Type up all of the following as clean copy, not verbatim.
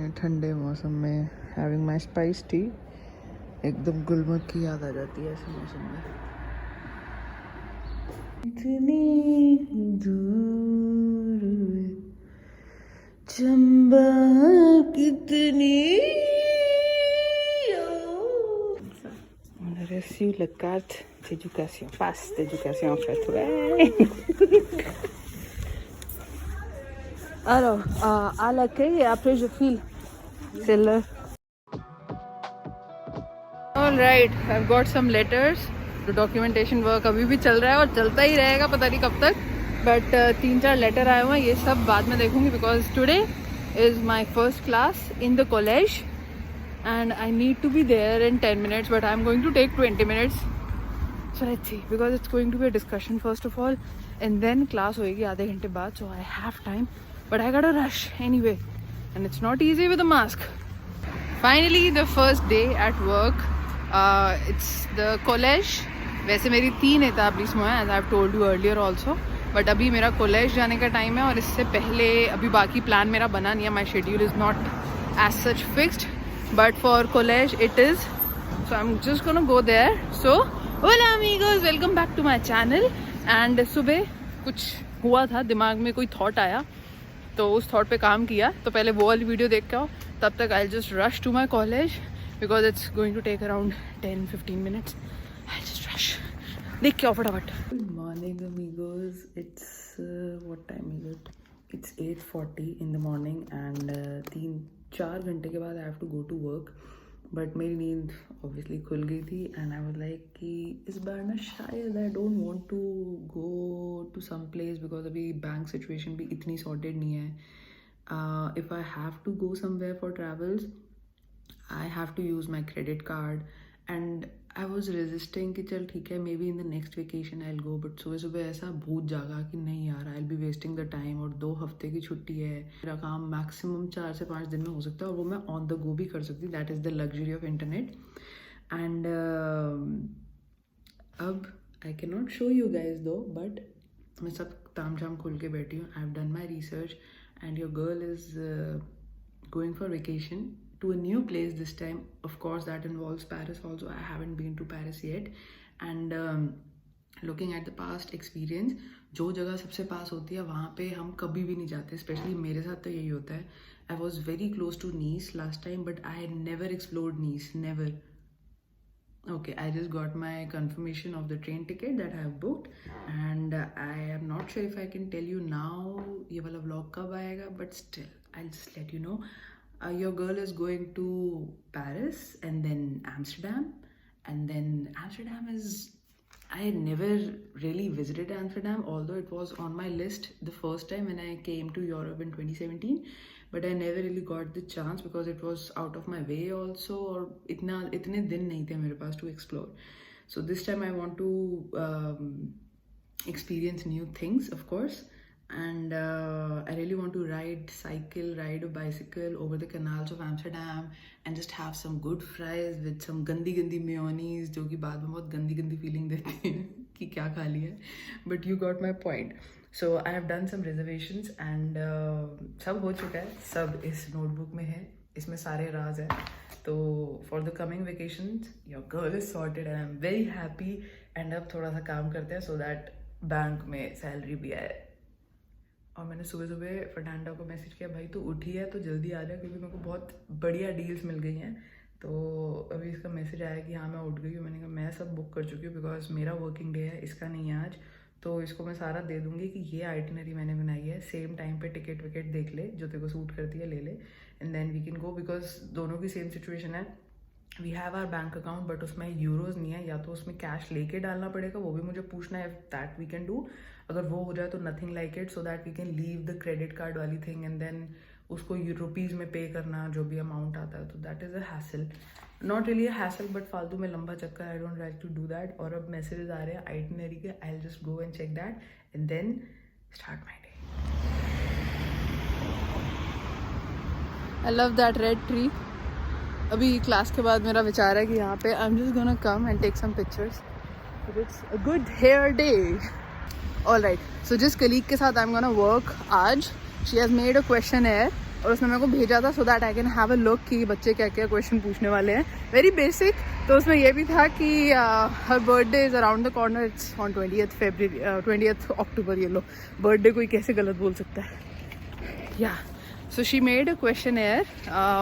हैं ठंडे मौसम में हैविंग माई स्पाइस टी। एकदम गुलमर्ग की याद आ जाती है ऐसे मौसम में। इतनी दूर चंबा कितनी on a reçu la carte d'éducation, passe d'éducation en fait, ouais. Alors, à l'accueil et après je file. C'est l'heure. All right, I've got some letters. तो documentation work अभी भी चल रहा है और चलता ही रहेगा, पता नहीं कब तक. But 3-4 लेटर आए हुए हैं, ये सब बाद में देखूंगी because today is my first class in the college and I need to be there in 10 minutes, but I'm going to take 20 minutes. So let's see, because it's going to be a discussion first of all and then class होएगी आधे घंटे बाद, so I have time. But I gotta rush anyway, and it's not easy with a mask. Finally, the first day at work. It's the college. वैसे मेरी 3 एताब्लिस्में हैं, as I've told you earlier also. But अभी मेरा college जाने का time है और इससे पहले अभी बाकी प्लान मेरा बना नहीं है. My schedule is not as such fixed, but for college it is. So I'm just gonna go there. So, hola amigos, welcome back to my channel. And सुबह कुछ हुआ था, दिमाग में कोई थॉट आया तो उस थॉट पे काम किया. तो पहले वो वाली वीडियो देख के आओ, तब तक I'll just rush to my college because it's going to take around 10-15 minutes. I'll just rush. देख के आओ फटाफट. Good morning amigos. It's what time is it? It's 8:40 in the morning and 3-4 घंटे के बाद I have to go to work. But मेरी नींद obviously खुल गई थी एंड आई वाज लाइक कि इस बार ना शायद I don't want to go to some place because अभी बैंक सिचुएशन भी इतनी सॉर्टेड नहीं है. If I have to go somewhere for travels I have to use my credit card and I was resisting कि चल ठीक है maybe in the next vacation I will go. But सुबह सुबह ऐसा भूत जागा कि नहीं यार I will be wasting the time और 2 हफ्ते की छुट्टी है. मेरा काम मैक्सिमम 4 से 5 दिन में हो सकता है और वो मैं ऑन द गो भी कर सकती. That is the luxury of internet. And अब I can not show you guys though but मैं सब ताम झाम खोल के बैठी हूँ. I have done my research and your girl is going for vacation to a new place this time. Of course that involves Paris also. I haven't been to Paris yet and looking at the past experience, जो जगह सबसे पास होती है वहाँ पे हम कभी भी नहीं जाते. स्पेशली मेरे साथ तो यही होता है. I was very close to Nice last time but I had never explored Nice, never. Okay, I just got my confirmation of the train ticket that I have booked and I am not sure if I can tell you now ये वाला vlog कब आएगा, but still I'll just let you know. Your girl is going to Paris and then Amsterdam, and then Amsterdam is, I had never really visited Amsterdam although it was on my list the first time when I came to Europe in 2017, but I never really got the chance because it was out of my way also और इतने दिन नहीं थे मेरे पास to explore. So this time I want to experience new things of course. And I really want to ride a bicycle over the canals of Amsterdam and just have some good fries with some gandi mayonnaise जो कि बाद में बहुत गंदी feeling देती है कि क्या खा लिया. But you got my point. So I have done some reservations and सब हो चुका है, सब इस notebook में है, इसमें सारे राज है. तो for the coming vacations your girl is sorted and I'm very happy. And अब थोड़ा सा काम करते हैं so that बैंक में सैलरी भी आए. और मैंने सुबह सुबह फर्नांडा को मैसेज किया, भाई तू उठी है तो जल्दी आ जा क्योंकि मेरे को बहुत बढ़िया डील्स मिल गई हैं. तो अभी इसका मैसेज आया कि हाँ मैं उठ गई हूँ. मैंने कहा मैं सब बुक कर चुकी हूँ बिकॉज मेरा वर्किंग डे है, इसका नहीं है आज. तो इसको मैं सारा दे दूँगी कि ये आइटिनरी मैंने बनाई है, सेम टाइम पे टिकट विकेट देख ले, जो तेरे को सूट करती है ले ले and then we can go. Because दोनों की सेम सिचुएशन है. We have our bank account but उसमें यूरोज नहीं है, या तो उसमें कैश लेके डालना पड़ेगा, वो भी मुझे पूछना है. That we can do. अगर वो हो जाए तो nothing like it, so that we can leave the credit card वाली थिंग एंड देन उसको रुपीज़ में पे करना जो भी अमाउंट आता है. तो that is a hassle, not really a hassle but फालतू में लंबा चक्कर. I don't like to do that. और अब मैसेजेस आ रहे हैं आइटिनरी के. I will just go and check that and then start my day. I love that red tree. अभी क्लास के बाद मेरा विचार है कि यहाँ पे I am just gonna come and take some pictures. It's a good hair day. All right, so जिस कलीग के साथ आई एम गोना वर्क आज, she has made a question है और उसने मेरे को भेजा था so that I can have a look कि बच्चे क्या क्या क्वेश्चन पूछने वाले हैं, वेरी बेसिक। तो उसमें ये भी था कि her birthday is around the corner, it's on 20th October. ये लो, बर्थडे कोई कैसे गलत बोल सकता है। या so she made a questionnaire,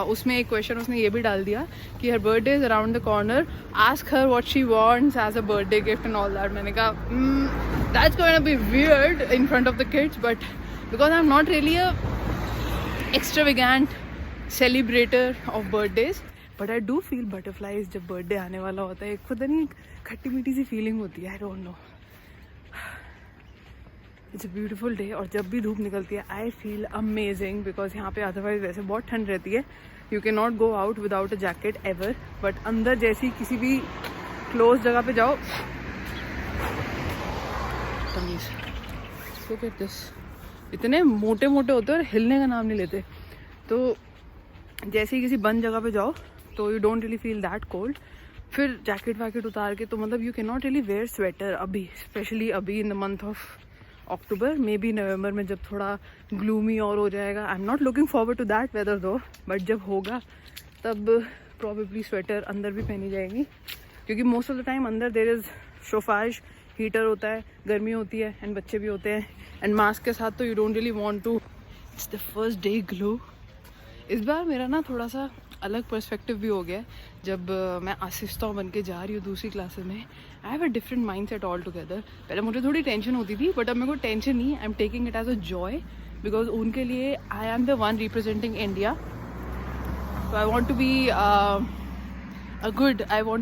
उसमें एक क्वेश्चन उसने ये भी डाल दिया कि her birthday is around the corner, ask her what she wants as a birthday gift and all that. मैंने कहा that's going to be weird in front of the kids, but because I am not really a extravagant celebrator of birthdays, but I do feel butterflies जब birthday आने वाला होता है। एक खुद नहीं खट्टी मीठी सी फीलिंग होती है, I don't know. It's a beautiful day, और जब भी धूप निकलती है आई फील अमेजिंग, बिकॉज यहाँ पे अदरवाइज वैसे बहुत ठंड रहती है। You can not go out without a jacket ever, but अंदर जैसी किसी भी क्लोज जगह पे जाओ, तमीज। लुक एट दिस, इतने मोटे मोटे होते हैं और हिलने का नाम नहीं लेते। तो जैसे ही किसी बंद जगह पे जाओ तो you don't really feel that cold. फिर जैकेट वैकेट उतार के तो मतलब you can not really wear sweater अभी, स्पेशली अभी in the month of October, maybe November में जब थोड़ा ग्लूमी और हो जाएगा। I am not looking forward to that weather though, but जब होगा तब प्रॉबेबली स्वेटर अंदर भी पहनी जाएगी, क्योंकि मोस्ट ऑफ द टाइम अंदर देर इज़ शोफाज, हीटर होता है, गर्मी होती है एंड बच्चे भी होते हैं, एंड मास्क के साथ तो you don't really want to. It's the first day glow. इस बार मेरा ना थोड़ा सा अलग पर्सपेक्टिव भी हो गया, जब मैं असिस्टेंट बन के जा रही हूँ दूसरी क्लासेस में। आई have a different mind set all together. पहले मुझे थोड़ी टेंशन होती थी, बट अब मेरे को टेंशन नहीं, I am taking it as a joy, because उनके लिए I am the one representing India. So I want to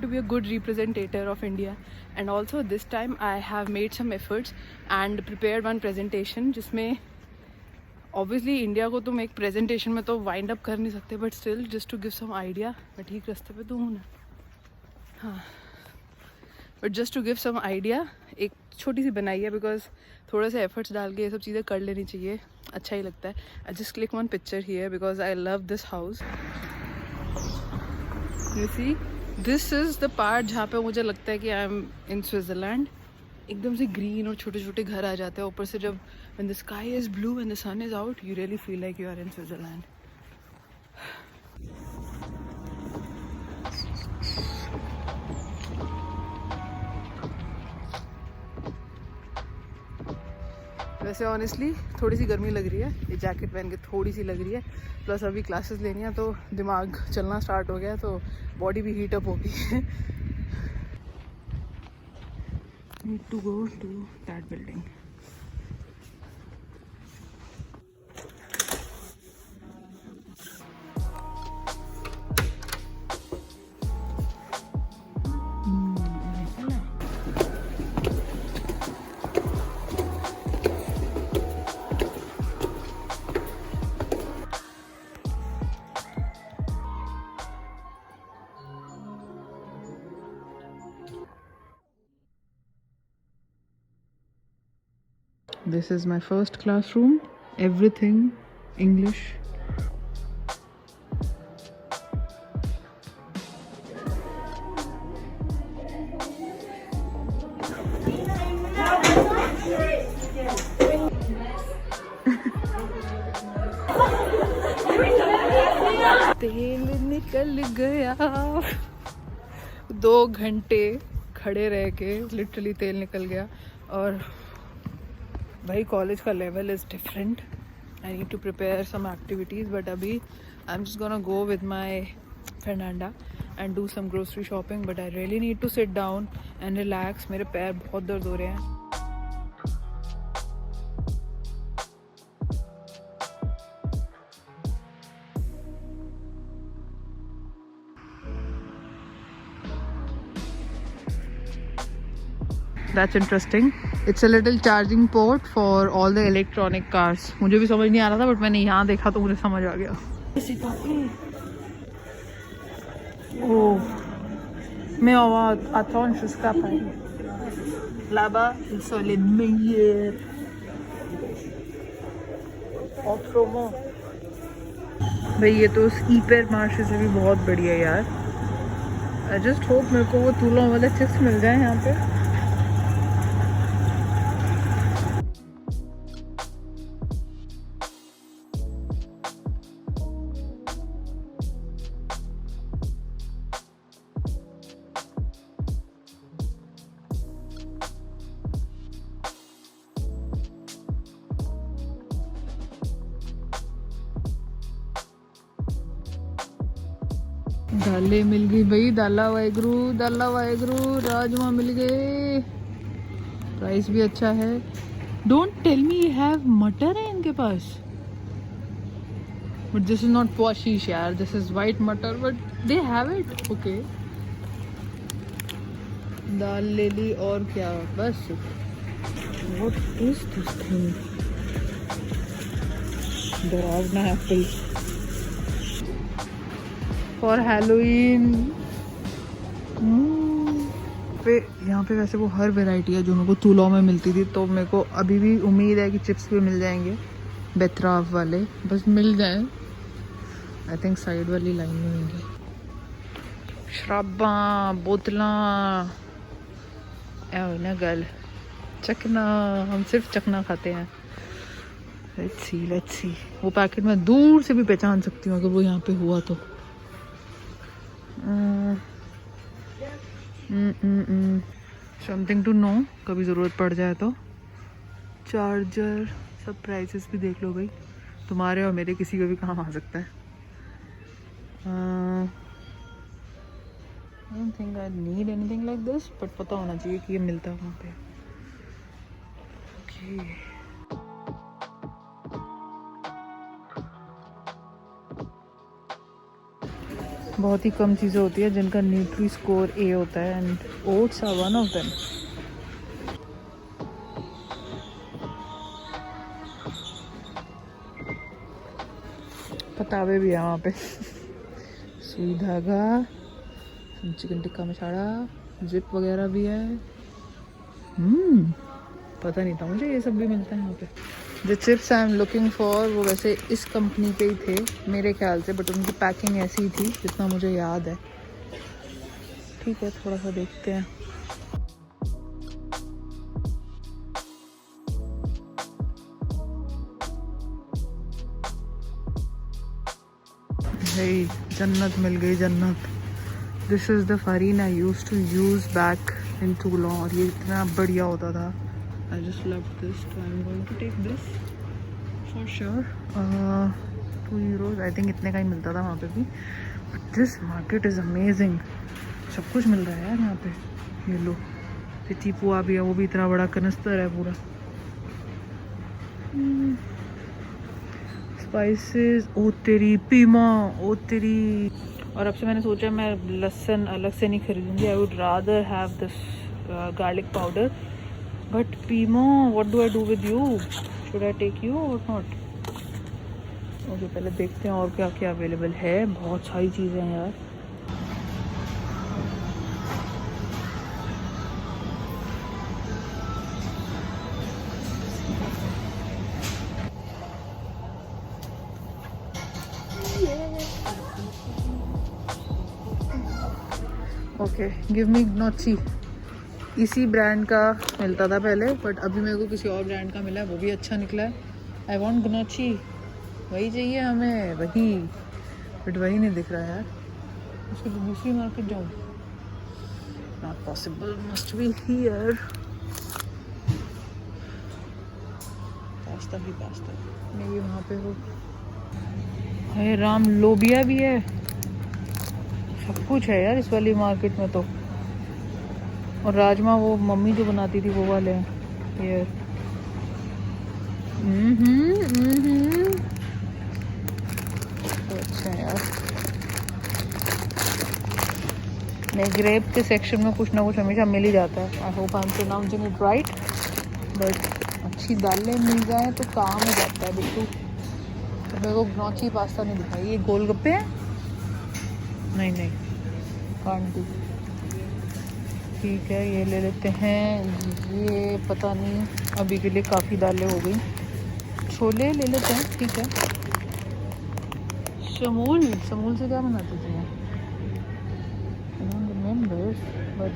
be a good representative of India, and also this time I have made some efforts and prepared one presentation जिसमें obviously India को तुम एक presentation में तो wind up कर नहीं सकते, but still just to give some idea. मैं ठीक रास्ते पे तो हूँ ना? हाँ, but just to give some idea एक छोटी सी बनाई है, बिकॉज थोड़े से एफर्ट्स डाल के ये सब चीज़ें कर लेनी चाहिए, अच्छा ही लगता है। I just click one picture here because I love this house. You see, this is the part जहाँ पे मुझे लगता है कि आई एम इन स्विट्ज़रलैंड। एकदम से ग्रीन और छोटे छोटे घर आ जाते हैं ऊपर से, जब when the sky is blue and the sun is out, you really feel like you are in Switzerland. वैसे ऑनेस्टली थोड़ी सी गर्मी लग रही है, ये जैकेट पहन के थोड़ी सी लग रही है, प्लस अभी क्लासेस लेनी है तो दिमाग चलना स्टार्ट हो गया, तो बॉडी भी हीट अप होगी। Need to go to that building. This is my first classroom, everything English. तेल निकल गया। 2 घंटे खड़े रह के लिटरली तेल निकल गया, और भाई कॉलेज का level is different. I need to prepare some activities, but अभी I am just gonna go with my Fernanda and do some grocery shopping, but I really need to sit down and relax. मेरे पैर बहुत दर्द हो रहे हैं। That's interesting. It's a little charging port for all the electronic cars. मुझे भी समझ नहीं आ रहा था, बट मैंने यहाँ देखा तो मुझे समझ आ गया। ओह, मैं आवाज़ attention escapar. Là-bas, ils sont les meilleurs. Autrement. भाई ये तो स्कीपर मार्श से भी बहुत बढ़िया यार। I just hope मेरे को वो तूलों वाले चिप्स मिल जाए यहाँ पे। दालें मिल गई भाई, दाला वाहेगुरु, राजमा मिल गए, प्राइस भी अच्छा है। Don't tell me you have matar है इनके पास, बट दिस इज नॉट पॉशिश यार, this is white matar, but they have it. Okay, दाल ले ली और क्या बस। What is this thing? डरावना एप्पल फॉर हैलोवीन। यहाँ पे वैसे वो हर वैरायटी है जो मेरे को तूलों में मिलती थी, तो मेरे को अभी भी उम्मीद है कि चिप्स भी मिल जाएंगे बेतराफ वाले, बस मिल जाए। आई थिंक साइड वाली लाइन में होंगी। शराबा बोतलां ऐ ना गल, चखना, हम सिर्फ चखना खाते हैं। लेट्स सी वो पैकेट में दूर से भी पहचान सकती हूँ अगर वो यहाँ पे हुआ तो। समथिंग टू नो, कभी ज़रूरत पड़ जाए तो। चार्जर, सब प्राइसेस भी देख लो भाई, तुम्हारे और मेरे किसी को भी काम आ सकता है। I don't think I need anything like this, but पता होना चाहिए कि ये मिलता है वहाँ पे। Okay. बहुत ही कम चीज़ें होती है जिनका न्यूट्री स्कोर ए होता है, and oats are one of them. पतावे भी है वहाँ पे। सुई धागा, चिकन टिक्का मसाला, जिप वगैरह भी है। पता नहीं था मुझे ये सब भी मिलता है यहाँ पे। जो chips I am looking for वो वैसे इस कंपनी पे ही थे मेरे ख्याल से, बट उनकी पैकिंग ऐसी ही थी जितना मुझे याद है। ठीक है, थोड़ा सा देखते हैं। भाई जन्नत मिल गई, जन्नत। This is the farine I used to use back in Toulouse, और ये इतना बढ़िया होता था। I just love this, so I'm going to take this for sure. 2 euros, I think इतने का ही मिलता था वहाँ पे भी। But this market is amazing, सब कुछ मिल रहा है यार यहाँ पे। ये लो, पिची पुआ भी है, वो भी इतना बड़ा कनस्तर है पूरा। स्पाइसेस, ओ तेरी पीमा, ओ तेरी। और अब से मैंने सोचा मैं लहसुन अलग से नहीं खरीदूँगी। I would rather have this garlic powder. But Pimo, what do I do with you? Should I take you or not? Okay, पहले देखते हैं और क्या क्या अवेलेबल है। बहुत सारी चीज़ें हैं यार। Okay, give me gnocchi। इसी ब्रांड का मिलता था पहले, बट अभी मेरे को किसी और ब्रांड का मिला है, वो भी अच्छा निकला है। आई वॉन्ट gnocchi, वही चाहिए हमें, वही, बट वही नहीं दिख रहा है यार। उसकी दूसरी मार्केट जाऊँ? Not possible, must be here. Pasta भी पास्ता, मे भी वहाँ पे हो। अरे राम, लोबिया भी है, सब कुछ है यार इस वाली मार्केट में तो। और राजमा वो मम्मी जो बनाती थी वो वाले हैं ये। तो अच्छा है यार। नहीं, ग्रेप के सेक्शन में कुछ ना कुछ हमेशा मिल ही जाता है। I hope I am pronouncing it right, but अच्छी दालें मिल जाए तो काम हो जाता है बिल्कुल। तो मेरे को gnocchi पास्ता नहीं दिखाई। ये गोलगप्पे हैं? नहीं, कांट डू। ठीक है, ये ले लेते हैं। ये पता नहीं, अभी के लिए काफ़ी दालें हो गई। छोले ले लेते हैं, ठीक है। समूल से क्या बनाते थे? I don't remember, but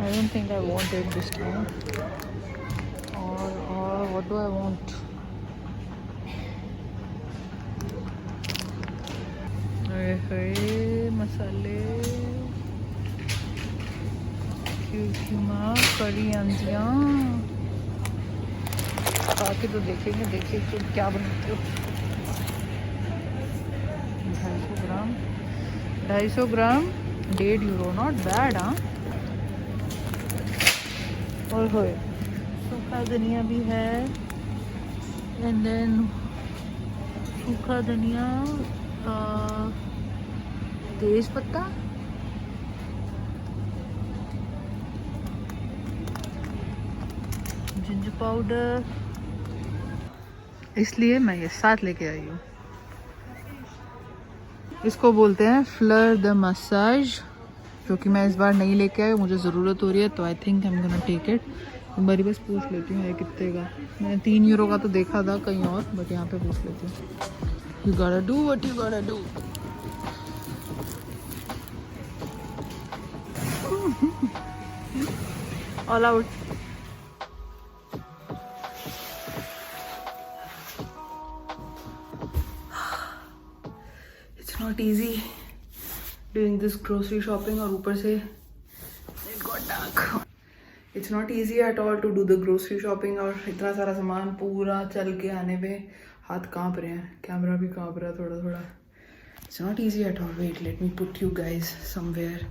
I don't think I want it this time. और व्हाट डू आई वांट? अरे मसाले, करी अंजियाँ खा के तो देखेंगे, देखिए तुम क्या बनाते हो। 250 ग्राम 250 ग्राम, €1.5, नॉट बैड हाँ। और होए सूखा धनिया भी है, एंड देन सूखा धनिया, तेज पत्ता, जिंजर पाउडर, इसलिए मैं ये साथ लेके आई हूँ। इसको बोलते हैं फ्लर द मसाज, जो कि मैं इस बार नहीं लेके आई, मुझे ज़रूरत हो रही है, तो I think I am gonna take it. एक बारी बस पूछ लेती हूँ ये कितने का। मैंने €3 का तो देखा था कहीं और, बट यहाँ पे पूछ लेती हूँ। You gotta do what you gotta do. All out. It's not easy doing this grocery shopping, और ऊपर से it got dark. It's not easy at all to do the grocery shopping, और इतना सारा सामान पूरा चल के आने पे हाथ कांप रहे हैं, कैमरा भी कांप रहा है थोड़ा थोड़ा। It's not easy at all. Wait, let me put you guys somewhere.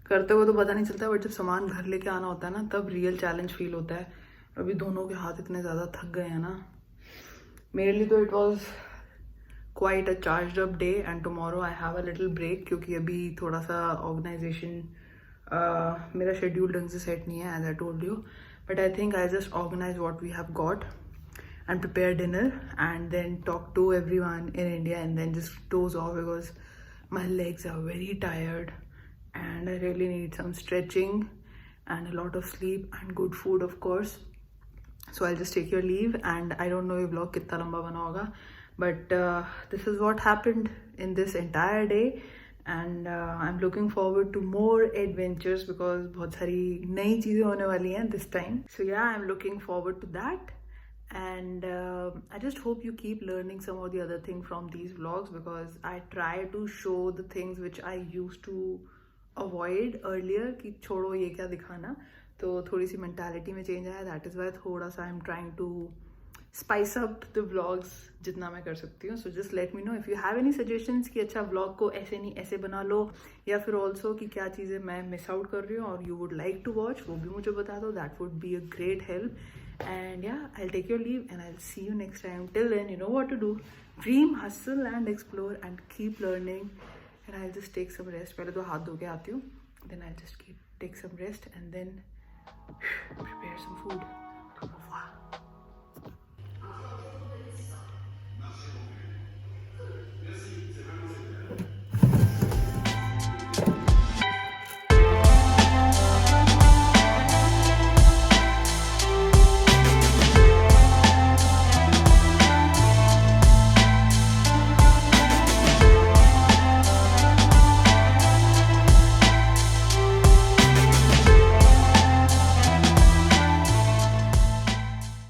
करते हुए तो पता नहीं चलता, बट जब सामान घर लेके आना होता है ना, तब रियल चैलेंज फील होता है। अभी दोनों के हाथ इतने ज़्यादा थक गए हैं ना। मेरे लिए तो it was quite a charged up day, and tomorrow I have a little break, क्योंकि अभी थोड़ा सा ऑर्गेनाइजेशन मेरा शेड्यूल ढंग से सेट नहीं है, as I told you, but I think I just organise what we have got and prepare dinner and then talk to everyone in India and then just doze off because my legs are very tired and I really need some stretching and a lot of sleep and good food of course. So I'll just take your leave, and I don't know ये vlog कितना लंबा बना होगा, but this is what happened in this entire day, and I'm looking forward to more adventures because बहुत सारी नई चीज़ें होने वाली हैं this time. So yeah, I'm looking forward to that. And I just hope you keep learning some of the other things from these vlogs, because I try to show the things which I used to avoid earlier, कि छोड़ो ये क्या दिखाना, तो थोड़ी सी mentality में change आया। that is why थोड़ा सा I'm trying to spice up the vlogs जितना मैं कर सकती हूँ। so just let me know if you have any suggestions कि अच्छा vlog को ऐसे नहीं ऐसे बना लो, या फिर also कि क्या चीज़ें मैं miss out कर रही हूँ और you would like to watch, वो भी मुझे बता दो, that would be a great help. And yeah, I'll take your leave and I'll see you next time. Till then, you know what to do. Dream, hustle and explore and keep learning. And I'll just take some rest. पहले तो हाथ धो के आती हूँ. Then I'll just take some rest and then prepare some food. Au revoir.